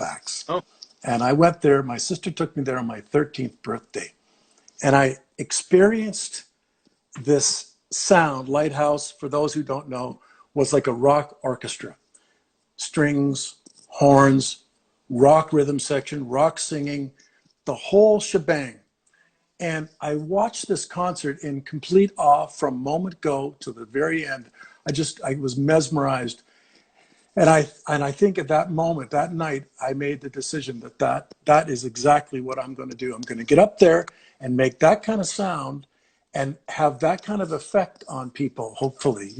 Halifax. Oh, And I went there. My sister took me there on my 13th birthday. And I experienced this sound. Lighthouse, for those who don't know, was like a rock orchestra. Strings, horns, rock rhythm section, rock singing, the whole shebang. And I watched this concert in complete awe from moment go to the very end. I was mesmerized. And I think at that moment, that night, I made the decision that is exactly what I'm going to do. I'm going to get up there and make that kind of sound and have that kind of effect on people, hopefully,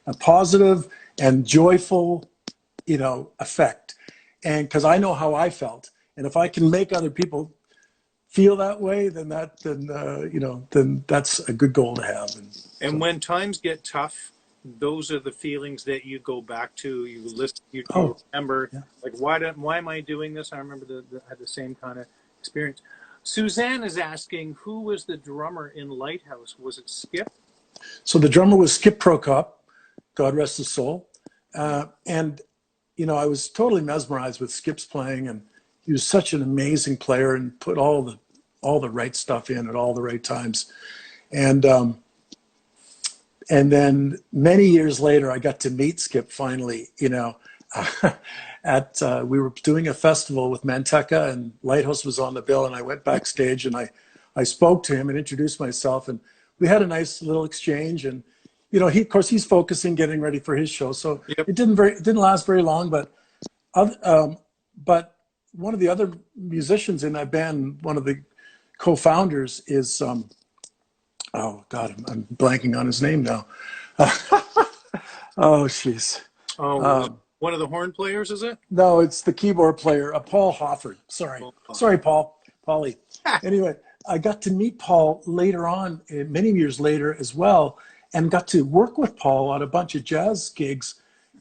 a positive and joyful, effect. And because I know how I felt. And if I can make other people feel that way, then that's a good goal to have. and when times get tough, those are the feelings that you go back to. You listen, you remember, yeah. like, why am I doing this? I remember I had the same kind of experience. Suzanne is asking, who was the drummer in Lighthouse? Was it Skip? So the drummer was Skip Prokop, God rest his soul. And, I was totally mesmerized with Skip's playing, and he was such an amazing player and put all the right stuff in at all the right times. And then many years later, I got to meet Skip finally, we were doing a festival with Manteca, and Lighthouse was on the bill, and I went backstage and I spoke to him and introduced myself, and we had a nice little exchange. And of course he's focusing, getting ready for his show, so Yep. it didn't last very long. But one of the other musicians in that band, one of the co-founders, is oh God, I'm blanking on his name now. Oh, jeez. One of the horn players, is it? No, it's the keyboard player, Paul Hofford. Sorry, Paulie. Anyway, I got to meet Paul later on, many years later as well, and got to work with Paul on a bunch of jazz gigs.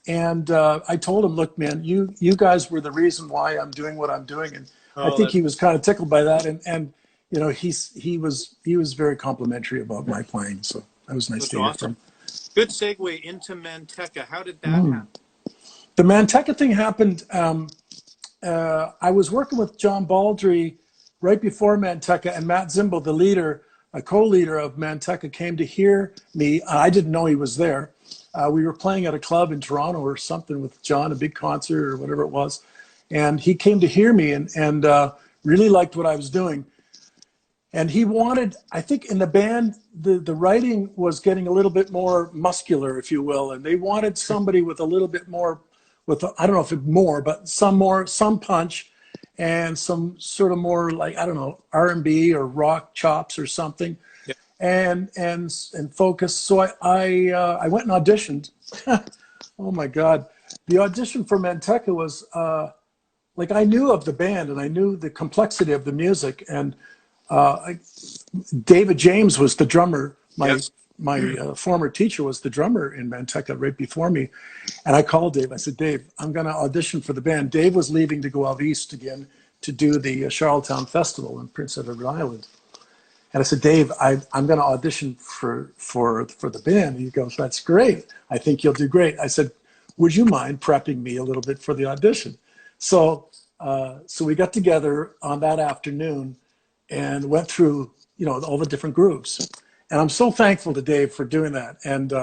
And I told him, look, man, you guys were the reason why I'm doing what I'm doing. And I think he was kind of tickled by that. And he was very complimentary about my playing. So that was nice to hear awesome. from. Good segue into Manteca. How did that happen? The Manteca thing happened. I was working with John Baldry right before Manteca, and Matt Zimbo, the leader, a co-leader of Manteca, came to hear me. I didn't know he was there. We were playing at a club in Toronto or something with John, a big concert or whatever it was. And he came to hear me and really liked what I was doing. And he wanted, I think in the band, the writing was getting a little bit more muscular, if you will. And they wanted somebody with a little bit more, I don't know if it's more, but some punch and some sort of more like, I don't know, R&B or rock chops or something. Yeah. And focus. So I went and auditioned. Oh my God. The audition for Manteca was like, I knew of the band and I knew the complexity of the music. And David James was the drummer. My former teacher was the drummer in Manteca right before me. And I called Dave. I said, Dave, I'm going to audition for the band. Dave was leaving to go out east again to do the Charlottetown Festival in Prince Edward Island. And I said, Dave, I'm going to audition for the band. And he goes, that's great. I think you'll do great. I said, would you mind prepping me a little bit for the audition? So we got together on that afternoon and went through, all the different groups. And I'm so thankful to Dave for doing that. And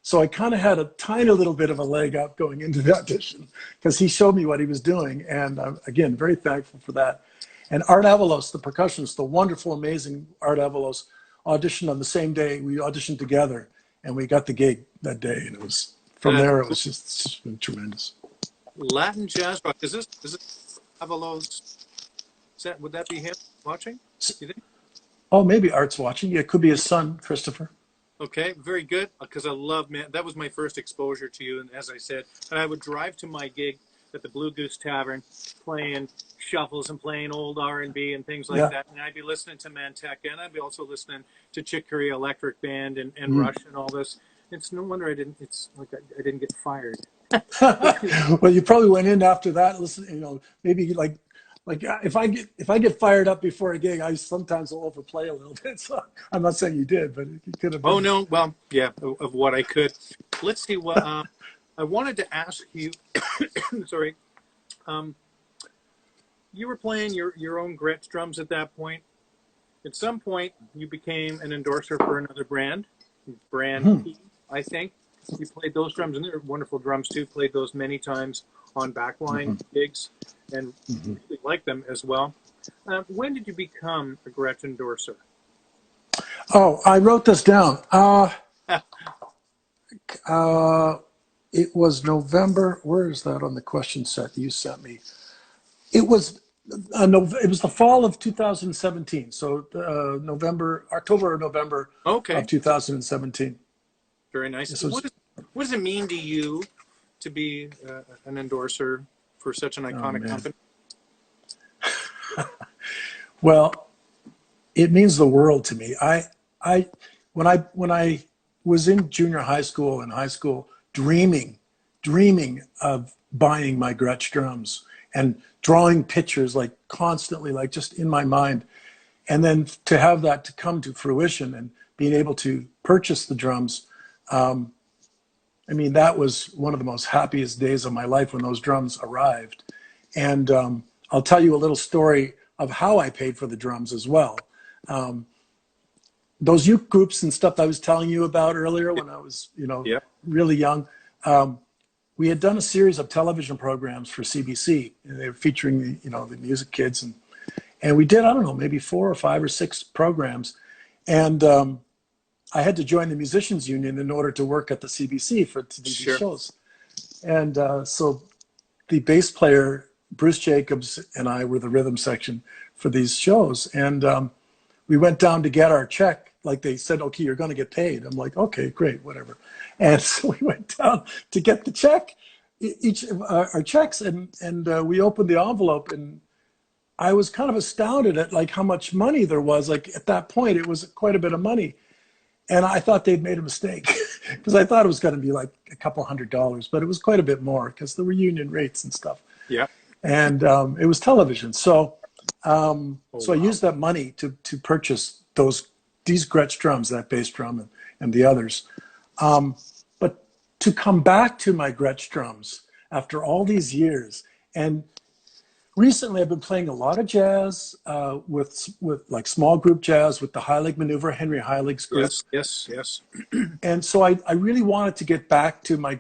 so I kind of had a tiny little bit of a leg up going into the audition because he showed me what he was doing. And again, very thankful for that. And Art Avalos, the percussionist, the wonderful, amazing Art Avalos, auditioned on the same day. We auditioned together and we got the gig that day. And it was, from there, it was just been tremendous. Latin jazz rock. Is it Avalos? Would that be him watching? You think? Oh, maybe Art's watching. Yeah, it could be his son, Christopher. Okay, very good. Because I love, that was my first exposure to you. And as I said, and I would drive to my gig at the Blue Goose Tavern, playing shuffles and playing old R&B and things like that. And I'd be listening to Manteca, and I'd be also listening to Chick Corea Electric Band and Rush and all this. It's no wonder I didn't get fired. Well, you probably went in after that. Listen, maybe like if I get fired up before a gig, I sometimes will overplay a little bit. So I'm not saying you did, but you could have been. Oh no, well, yeah, of what I could. Let's see what I wanted to ask you. Sorry, you were playing your own Gretsch drums at that point. At some point, you became an endorser for another brand P, I think. You played those drums, and they're wonderful drums too. Played those many times on backline gigs, and really liked them as well. When did you become a Gretsch endorser? Oh, I wrote this down. It was November. Where is that on the question set you sent me? It was it was the fall of 2017. So October or November Okay, of 2017. very nice. This was, What does it mean to you to be an endorser for such an iconic company? well, it means the world to me. When I was in junior high school and high school, dreaming of buying my Gretsch drums and drawing pictures like constantly, like just in my mind. And then to have that to come to fruition and being able to purchase the drums, I mean, that was one of the most happiest days of my life when those drums arrived. And I'll tell you a little story of how I paid for the drums as well. Those youth groups and stuff I was telling you about earlier when I was, really young, we had done a series of television programs for CBC. And they were featuring the music kids, and we did, I don't know, maybe 4 or 5 or 6 programs. And I had to join the musicians union in order to work at the CBC to do these shows. And so the bass player, Bruce Jacobs, and I were the rhythm section for these shows. And we went down to get our check. Like they said, okay, you're going to get paid. I'm like, okay, great, whatever. And so we went down to get the check, each of our checks, and we opened the envelope, and I was kind of astounded at like how much money there was. Like at that point, it was quite a bit of money. And I thought they'd made a mistake because I thought it was going to be like a couple $100, but it was quite a bit more because there were union rates and stuff. Yeah. And it was television. So so I used that money to purchase these Gretsch drums, that bass drum and the others. But to come back to my Gretsch drums after all these years, and recently I've been playing a lot of jazz with like small group jazz with the Heilig Maneuver, Henry Heilig's group. Yes. And so I really wanted to get back to my